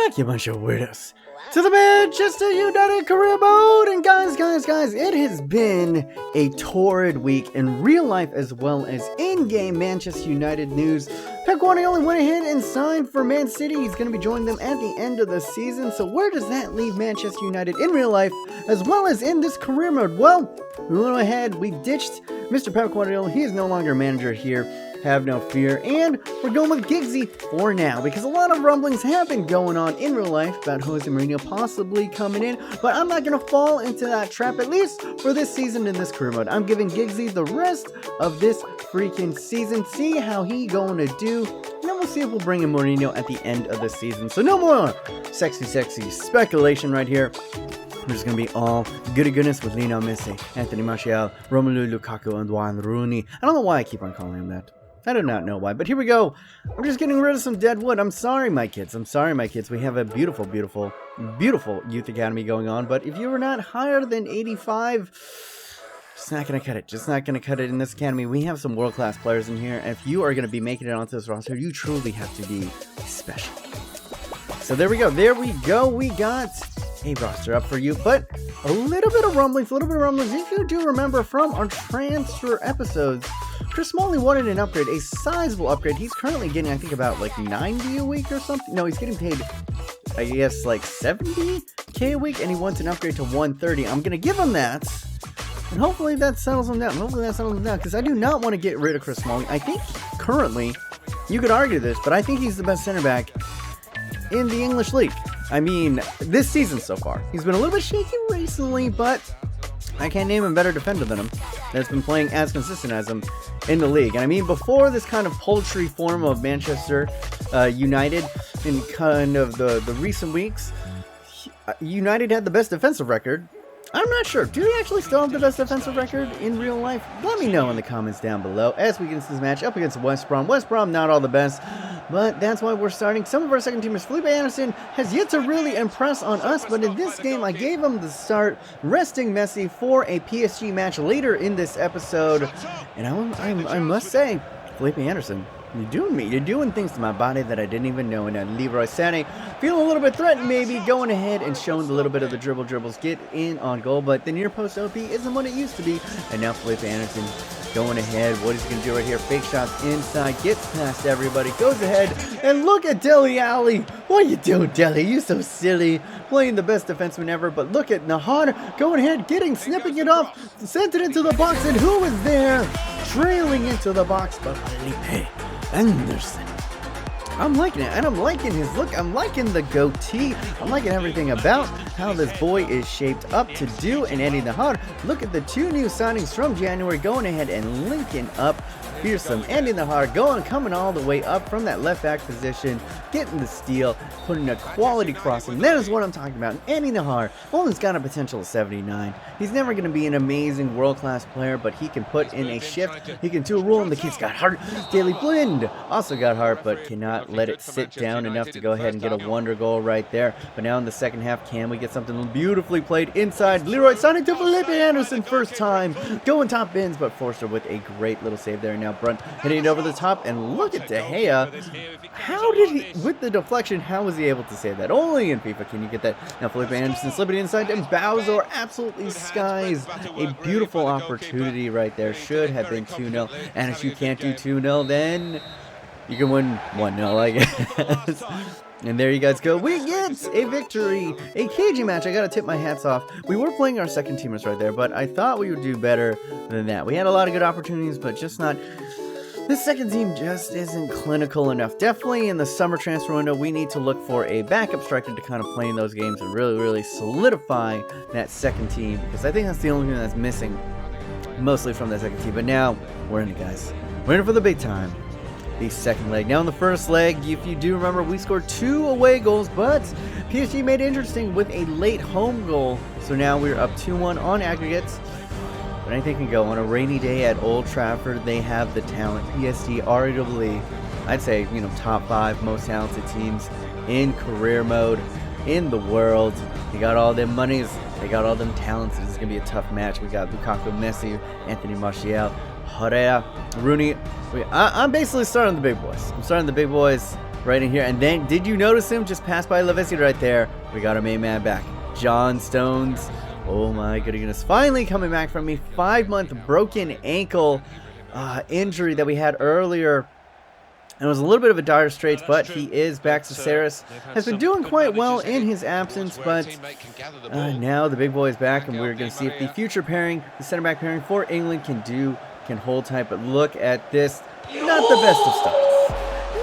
back, you bunch of weirdos, to the Manchester United career mode. And guys, it has been a torrid week in real life as well as in-game Manchester United news. Pep Guardiola went ahead and signed for Man City. He's going to be joining them at the end of the season. So where does that leave Manchester United in real life as well as in this career mode? Well, we went ahead, we ditched Mr. Pep Guardiola. He is no longer manager here. Have no fear, and we're going with Giggsy for now, because a lot of rumblings have been going on in real life about Jose Mourinho possibly coming in, but I'm not going to fall into that trap, at least for this season in this career mode. I'm giving Giggsy the rest of this freaking season, see how he going to do, and then we'll see if we'll bring in Mourinho at the end of the season. So no more sexy speculation right here. We're just going to be all goody goodness with Lionel Messi, Anthony Martial, Romelu Lukaku, and Wayne Rooney. I don't know why I keep on calling him that. I do not know why, but here we go. I'm just getting rid of some dead wood. I'm sorry, my kids. We have a beautiful youth academy going on, but if you were not higher than 85, just not going to cut it. Just not going to cut it in this academy. We have some world-class players in here, and if you are going to be making it onto this roster, you truly have to be special. So there we go. We got a roster up for you, but a little bit of rumblings. If you do remember from our transfer episodes, Chris Smalling wanted an upgrade, a sizable upgrade. He's currently getting, I think, about like 90 a week or something. No, he's getting paid, I guess, like 70k a week, and he wants an upgrade to 130. I'm going to give him that, and hopefully that settles him down. Because I do not want to get rid of Chris Smalling. I think currently, you could argue this, but I think he's the best center back in the English league. I mean, this season so far. He's been a little bit shaky recently, but I can't name a better defender than him that's been playing as consistent as him in the league. And I mean, before this kind of paltry form of Manchester United in kind of the recent weeks, United had the best defensive record. I'm not sure. Do they actually still have the best defensive record in real life? Let me know in the comments down below as we get into this match up against West Brom. West Brom, not all the best, but that's why we're starting. Some of our second teamers, Felipe Anderson, has yet to really impress on us, but in this game, I gave him the start, resting Messi for a PSG match later in this episode. And I must say, Felipe Anderson, you're doing things to my body that I didn't even know. And Leroy Sané, feeling a little bit threatened maybe, going ahead and showing a little bit of the dribbles, get in on goal, but the near post OP isn't what it used to be. And now Felipe Anderson going ahead, what he's going to do right here, fake shots inside, gets past everybody, goes ahead, and look at Dele Alli. What are you doing, Dele? You so silly, playing the best defenseman ever, but look at Nahar going ahead, snipping it off, sent it into the box, and who is there? Trailing into the box, but Felipe Anderson. I'm liking it, and I'm liking his look. I'm liking the goatee. I'm liking everything about how this boy is shaped up to do. And Eddie Nahar, look at the two new signings from January going ahead and linking up. Fearsome Andy Nahar coming all the way up from that left back position, getting the steal, putting a quality crossing. That is what I'm talking about. Andy Nahar only's got a potential of 79. He's never going to be an amazing world-class player, but he can put in a shift. He can do a roll, and the kid's got heart. Daily Blind also got heart, but cannot let it sit down enough to go ahead and get a wonder goal right there. But now in the second half, can we get something beautifully played inside? Leroy Sané to Felipe Anderson, first time going top bins, but Forster with a great little save there. Now Brunt hitting it over the top, and look at De Gea. How did he, with the deflection, how was he able to save that? Only in FIFA can you get that. Now Felipe Anderson slipping inside, and Bowser absolutely skies a beautiful opportunity right there. Should have been 2-0, and if you can't do 2-0, then you can win 1-0, I guess. And there you guys go. We get a victory. A cagey match. I gotta tip my hats off. We were playing our second teamers right there, but I thought we would do better than that. We had a lot of good opportunities, but just not. This second team just isn't clinical enough. Definitely in the summer transfer window, we need to look for a backup striker to kind of play in those games and really solidify that second team, because I think that's the only thing that's missing mostly from that second team. But now, we're in it, guys. We're in it for the big time. The second leg. Now in the first leg, if you do remember, we scored 2 away goals, but PSG made it interesting with a late home goal. So now we're up 2-1 on aggregates. But anything can go. On a rainy day at Old Trafford, they have the talent. PSG arguably, I'd say, top 5 most talented teams in career mode in the world. They got all them monies. They got all them talents. This is going to be a tough match. We got Lukaku, Messi, Anthony Martial, Herrera, Rooney. I'm basically starting the big boys. I'm starting the big boys right in here. And then, did you notice him just pass by Lavesi right there? We got our main man back. John Stones. Oh my goodness. Finally coming back from a 5-month broken ankle injury that we had earlier. And it was a little bit of a dire straits, but he is back. Cesaris has been doing quite well in his absence, but now the big boy is back, and we're going to see if the future pairing, the center back pairing for England can hold tight. But look at this. Not the best of starts.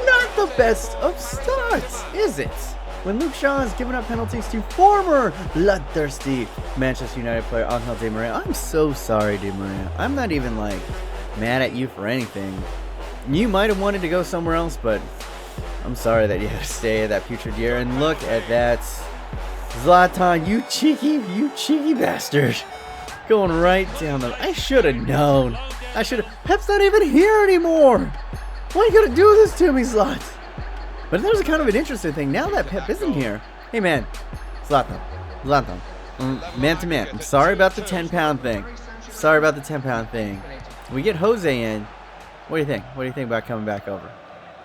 Not the best of starts, is it? When Luke Shaw has given up penalties to former bloodthirsty Manchester United player Angel Di Maria. I'm so sorry, Di Maria. I'm not even like mad at you for anything. You might have wanted to go somewhere else, but I'm sorry that you had to stay at that putrid year. And look at that. Zlatan, you cheeky bastard. Going right down the... I should have known. I should have... Pep's not even here anymore. Why are you going to do this to me, Zlat? But there's a kind of an interesting thing. Now that Pep isn't here... Hey, man. Zlatan. Man to man. I'm sorry about the 10-pound thing. Sorry about the 10-pound thing. We get Jose in. What do you think? What do you think about coming back over?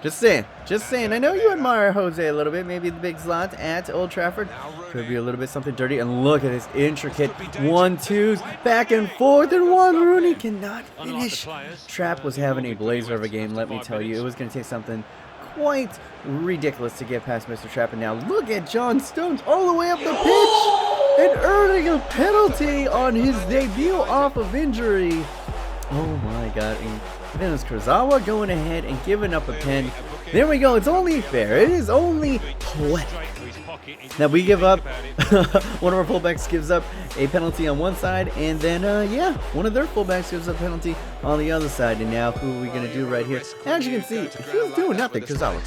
Just saying. Just saying. I know you admire Jose a little bit. Maybe the big Zlat at Old Trafford. Could be a little bit something dirty. And look at this intricate 1-2s back and forth. And Wayne Rooney cannot finish. Trapp was having a blazer of a game, let me tell you. It was going to take something quite ridiculous to get past Mr. Trapp. And now look at John Stones all the way up the pitch and earning a penalty on his debut off of injury. Oh my god. And then it's Kurzawa going ahead and giving up a pen. There we go. It's only fair. It is only poetic that we give up. One of our fullbacks gives up a penalty on one side, and then yeah, one of their fullbacks gives up a penalty on the other side. And now who are we gonna do right here? As you can see, he's doing nothing. Kurzawa,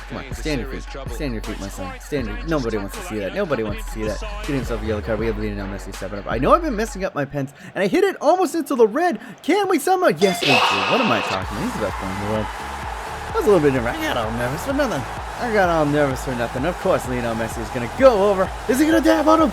come on, stand your feet, my son. Nobody wants to see that. Nobody wants to see that. Getting himself a yellow card. We have leading on Messi 7-up. I know I've been messing up my pens, and I hit it almost into the red. Can we somehow? Yes, we do. What am I talking about? He's the best player in the world. I was a little bit nervous. I got all nervous for nothing. Of course, Lionel Messi is going to go over. Is he going to dab on him?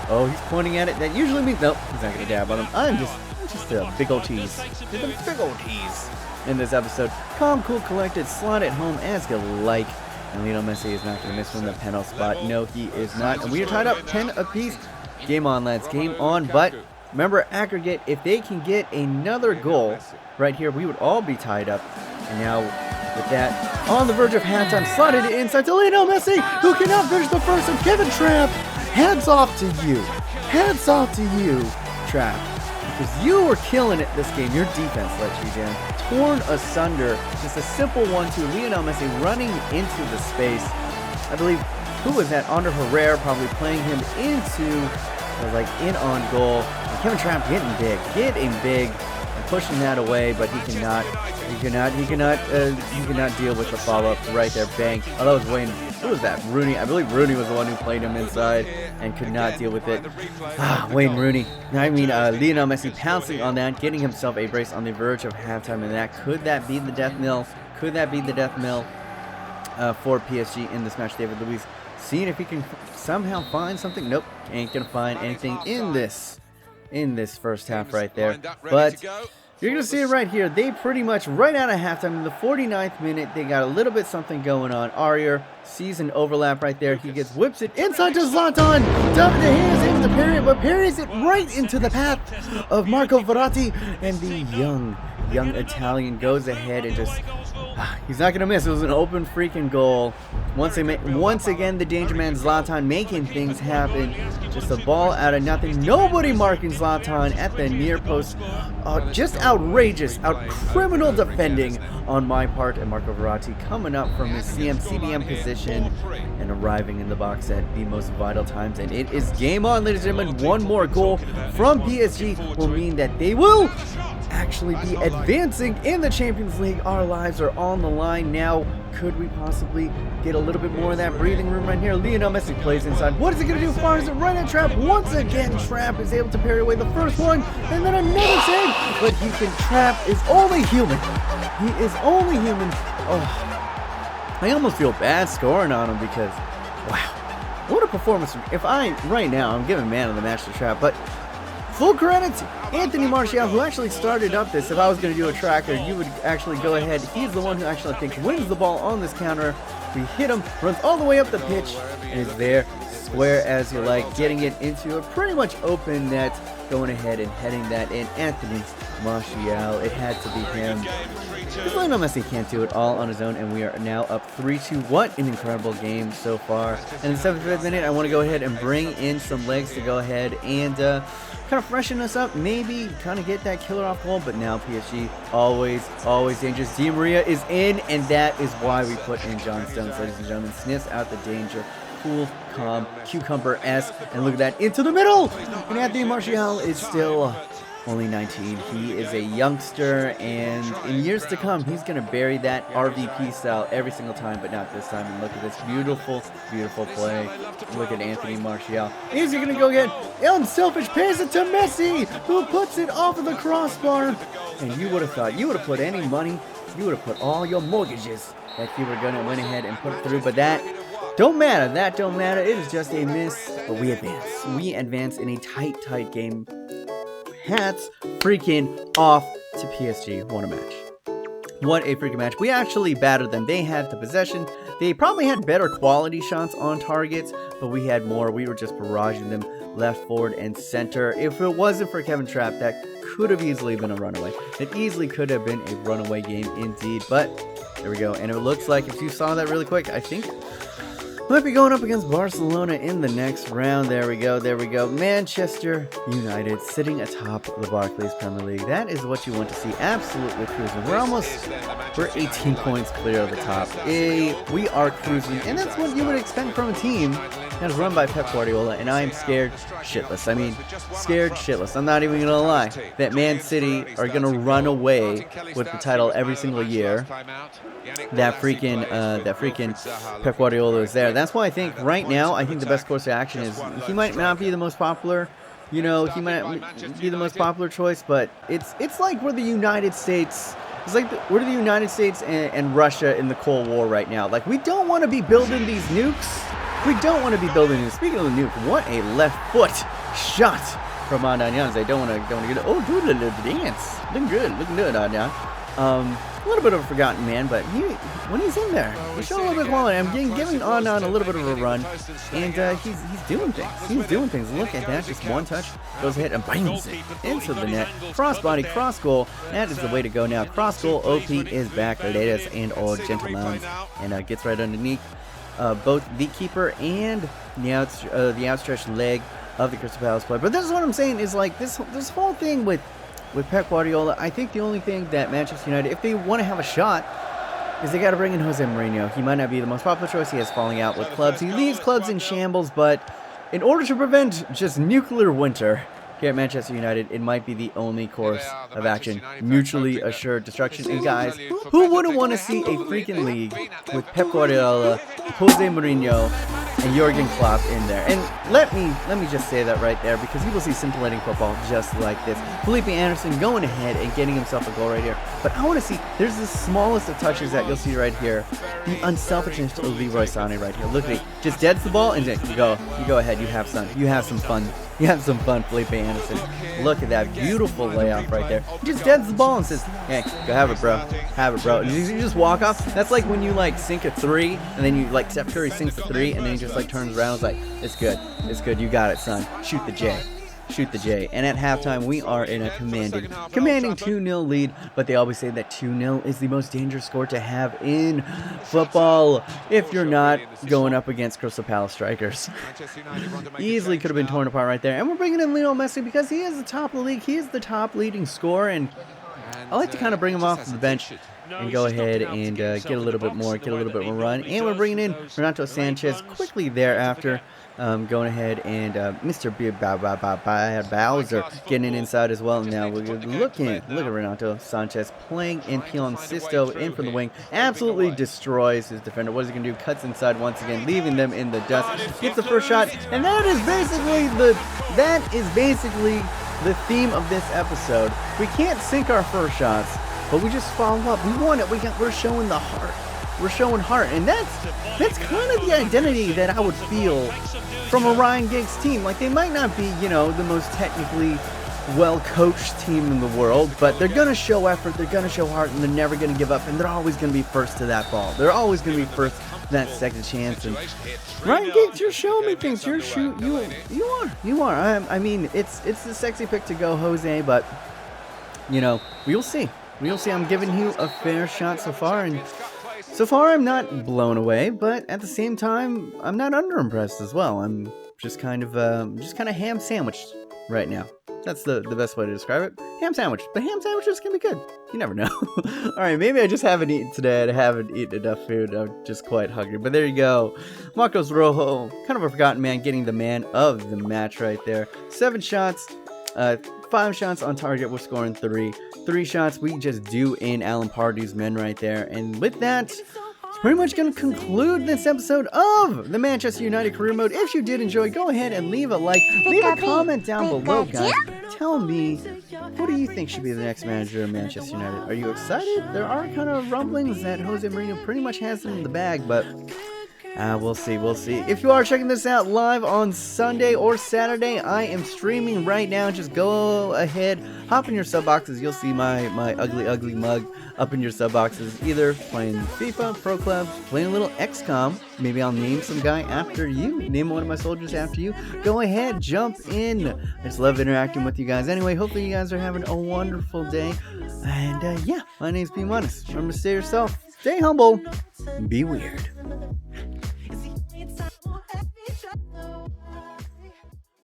Oh, he's pointing at it. That usually means, nope, he's not going to dab on him. I'm just a big old tease. Just a big old tease in this episode. Calm, cool, collected, slot it home as you like. And Lionel Messi is not going to miss from the penalty spot. No, he is not. And we are tied up 10 apiece. Game on, lads. Game on. But remember, aggregate, if they can get another goal right here, we would all be tied up. And now, with that, on the verge of halftime, slotted it inside to Lionel Messi, who cannot finish the first. And Kevin Trapp, hats off to you. Hats off to you, Trapp. Because you were killing it this game. Your defense let you down. Torn asunder. Just a simple 1-2. Lionel Messi running into the space. I believe, who was that? Ander Herrera probably playing him into, like, in on goal. And Kevin Trapp getting big. Pushing that away, but he cannot deal with the follow-up right there. Bang. Oh, that was Wayne. Who was that? Rooney. I believe Rooney was the one who played him inside and could not deal with it. Wayne Rooney. Lionel Messi pouncing on that, getting himself a brace on the verge of halftime, and could that be the death knell? Could that be the death knell for PSG in this match? David Luiz seeing if he can somehow find something. Nope, ain't gonna find anything in this first half right there. But you're going to see it right here. They pretty much, right out of halftime, in the 49th minute, they got a little bit something going on. Aurier sees an overlap right there. He whips it inside to Zlatan. Down to his, able to parry it, but parries it right into the path of Marco Verratti. And the young Italian goes ahead and just... he's not going to miss. It was an open freaking goal. Once again, the danger man Zlatan making things happen. Just a ball out of nothing. Nobody marking Zlatan at the near post. Just outrageous, criminal defending on my part. And Marco Verratti coming up from his CBM position and arriving in the box at the most vital times. And it is game on, ladies and gentlemen. One more goal from PSG will mean that they will actually be advancing in the Champions League. Our lives are on the line now. Could we possibly get a little bit more of that breathing room right here? Lionel Messi plays inside. What is he going to do? Fires it right at Trapp. Once again, Trapp is able to parry away the first one, and then another save. But Trapp is only human. He is only human. Oh, I almost feel bad scoring on him because, wow, what a performance. Right now, I'm giving man of the match to Trapp, but full credit to Anthony Martial, who actually started up this. If I was going to do a tracker, you would actually go ahead. He's the one who actually, I think, wins the ball on this counter. We hit him, runs all the way up the pitch, and is there, square as you like, getting it into a pretty much open net, going ahead and heading that in. Anthony Martial, it had to be him. Lionel Messi can't do it all on his own, and we are now up 3-2. What an incredible game so far. And in the 75th minute, I want to go ahead and bring in some legs to go ahead and kind of freshen us up, maybe kind of get that killer off goal. But now PSG, always dangerous. Di Maria is in, and that is why we put in John Stones, ladies and gentlemen. Sniffs out the danger. Cool, calm, cucumber-esque, and look at that, into the middle! And Anthony Martial is still only 19. He is a youngster, and in years to come, he's going to bury that RVP style every single time, but not this time. And look at this beautiful, beautiful play. Look at Anthony Martial. Is he going to go get unselfish pass it to Messi, who puts it off of the crossbar? And you would have thought, you would have put any money, you would have put all your mortgages that you were going to went ahead and put it through, but that don't matter. That don't matter. It is just a miss, but we advance. We advance in a tight game. Hats freaking off to PSG. What a match. What a freaking match. We actually battered them. They had the possession. They probably had better quality shots on targets, but we had more. We were just barraging them left, forward, and center. If it wasn't for Kevin Trapp, that could have easily been a runaway. It easily could have been a runaway game indeed, but there we go. And it looks like, if you saw that really quick, I think might be going up against Barcelona in the next round. There we go. Manchester United sitting atop the Barclays Premier League. That is what you want to see. Absolutely cruising. We're 18 points clear of the top. We are cruising, and that's what you would expect from a team that is run by Pep Guardiola, and I am scared shitless. I mean, scared shitless. I'm not even going to lie. That Man City are going to run away with the title every single year. That freaking Pep Guardiola is there. That's why I think right now, I think the best course of action is, he might not be the most popular, he might be the most popular choice, but it's like we're the United States. It's like we're the United States and Russia in the Cold War right now. Like, we don't want to be building these nukes. We don't want to be building these. Speaking of the nuke, what a left foot shot from Adanyans. They don't want to get it. Oh, do a little dance. Looking good, Adyan. A little bit of a forgotten man, but when he's in there, he's showing a little bit of quality. I'm giving on a little bit of a run, and he's doing things. He's doing things. Look at that, just one touch, goes ahead and bangs it into the net. Crossbody, cross goal. That is the way to go now. Cross goal. OP is back, ladies and all gentlemen, and gets right underneath both the keeper and the outstretched leg of the Crystal Palace player. But this is what I'm saying, is like this whole thing with Pep Guardiola. I think the only thing that Manchester United, if they want to have a shot, is they got to bring in Jose Mourinho. He might not be the most popular choice. He has falling out with clubs. He leaves clubs in shambles, but in order to prevent just nuclear winter here at Manchester United, it might be the only course of action. Mutually assured destruction. And guys, who wouldn't want to see a freaking league with Pep Guardiola, Jose Mourinho, and Jurgen Klopp in there? And let me just say that right there, because you will see scintillating football just like this. Felipe Anderson going ahead and getting himself a goal right here. But I want to see, there's the smallest of touches that you'll see right here. The unselfishness of Leroy Sané right here. Look at it. Just deads the ball, and then you go ahead. You have some fun. You have some fun, Felipe Anderson. Look at that beautiful layoff right there. He just deads the ball and says, hey, go have it, bro. Have it, bro. And you just walk off. That's like when you like sink a three, and then you like Steph Curry sinks a three, and then he just like turns around and is like, it's good. It's good. You got it, son. Shoot the J. Shoot the J. And at halftime, we are in a commanding 2-0 lead. But they always say that 2-0 is the most dangerous score to have in football if you're not going up against Crystal Palace strikers. Easily could have been torn apart right there. And we're bringing in Lionel Messi because he is the top of the league. He is the top leading scorer. And I like to kind of bring him off the bench and go ahead and get a little bit more run. And we're bringing in Renato Sanchez quickly thereafter. Going ahead and Mr. Bowser getting inside as well. Now we're look at Renato Sanchez playing in Pion Sisto in from the wing. Absolutely destroys his defender. What is he going to do? Cuts inside once again, leaving them in the dust. Gets the first shot, and that is basically the theme of this episode. We can't sink our first shots, but we just follow up. We want it. We're showing the heart. We're showing heart, and that's kind of the identity that I would feel from a Ryan Giggs team. Like, they might not be, the most technically well-coached team in the world, but they're going to show effort, they're going to show heart, and they're never going to give up, and they're always going to be first to that ball. They're always going to be first to that second chance. And Ryan Giggs, you're showing me things. You are. I mean, it's the sexy pick to go, Jose, but you know, we'll see. I'm giving you a fair shot so far, and so far I'm not blown away, but at the same time, I'm not underimpressed as well. I'm just kind of ham sandwiched right now. That's the best way to describe it. Ham sandwich. The ham sandwiches can be good. You never know. Alright, maybe I just haven't eaten today. I haven't eaten enough food. I'm just quite hungry. But there you go. Marcos Rojo, kind of a forgotten man, getting the man of the match right there. 7 shots, 5 shots on target. We're scoring 3. 3 shots we just do in Alan Pardew's men right there. And with that, it's pretty much going to conclude this episode of the Manchester United Career Mode. If you did enjoy, go ahead and leave a like, leave a comment down below, guys. Tell me, who do you think should be the next manager of Manchester United? Are you excited? There are kind of rumblings that Jose Mourinho pretty much has them in the bag, but we'll see. If you are checking this out live on Sunday or Saturday, I am streaming right now. Just go ahead, hop in your sub boxes. You'll see my ugly mug up in your sub boxes, either playing FIFA, Pro Clubs, playing a little XCOM. Maybe I'll name some guy after you, name one of my soldiers after you. Go ahead, jump in. I just love interacting with you guys. Anyway, hopefully you guys are having a wonderful day. And yeah, my name's P-. Remember to stay yourself, stay humble, and be weird.